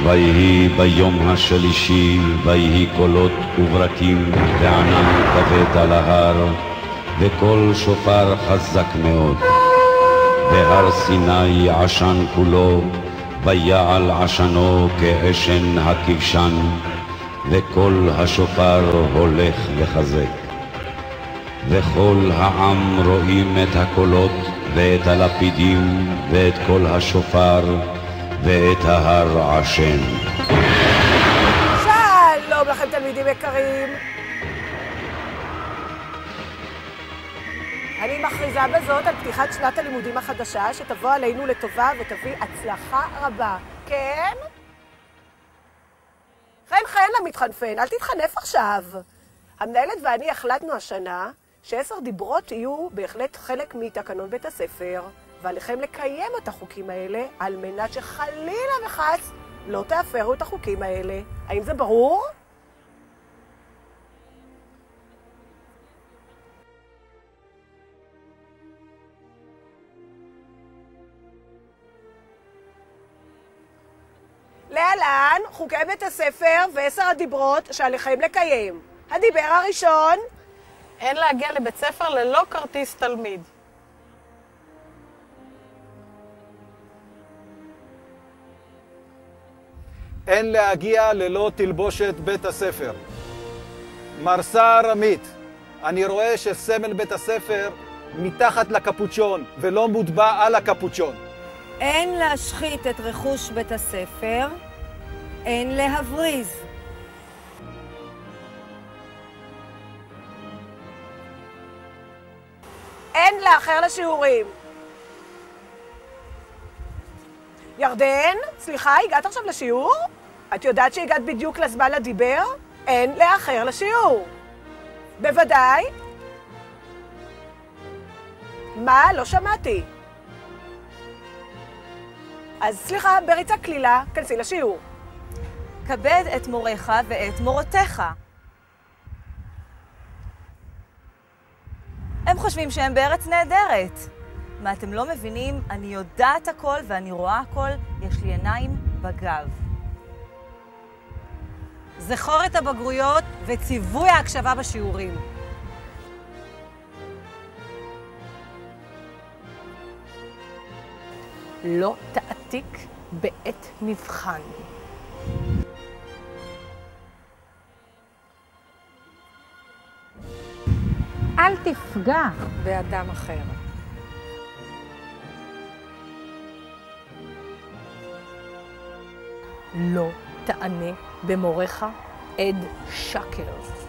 ויהי ביום השלישי, ויהי קולות וברקים וענן כבד על ההר, וקול שופר חזק מאוד. בהר סיני עשן כולו, ויעל עשנו כאשן הכבשן, וקול השופר הולך וחזק. וכל העם רואים את הקולות ואת הלפידים ואת קול השופר ואת ההר עשן. שלום לכם תלמידים יקרים. אני מכריזה בזאת על פתיחת שנת הלימודים החדשה שתבוא עלינו לטובה ותביא הצלחה רבה. כן? חן למתחנפן, אל תתחנף עכשיו. המנהלת ואני החלטנו השנה ש10 דיברות יהיו בהחלט חלק מתקנון בית הספר, ועליכם לקיים את החוקים האלה על מנת שחלילה וחס לא תאפרו את החוקים האלה. האם זה ברור? להלן חוקי בית הספר ו10 הדיברות שעליכם לקיים. הדיבר הראשון: אין להגיע לבית ספר ללא כרטיס תלמיד. אין להגיע ללא תלבושת בית הספר. מרסה רמית, אני רואה שסמל בית הספר מתחת לקפוצ'ון ולא מוטבע על הקפוצ'ון. אין להשחית את רכוש בית הספר, אין להבריז. אין לאחר לשיעורים. ירדן, סליחה, הגעת עכשיו לשיעור? את יודעת שהגעת בדיוק לזמן לדיבר? אין לאחר לשיעור. בוודאי. מה? לא שמעתי. אז סליחה, בריצה כלילה, כנסי לשיעור. כבד את מוריך ואת מורותיך. הם חושבים שהם בארץ נהדרת. מה אתם לא מבינים? אני יודעת הכל ואני רואה הכל, יש לי עיניים בגב. זכור את הבגרויות וציווי ההקשבה בשיעורים. לא תעתיק בעת מבחן. אל תפגע באדם אחר. לא תענה במורך עד שקר.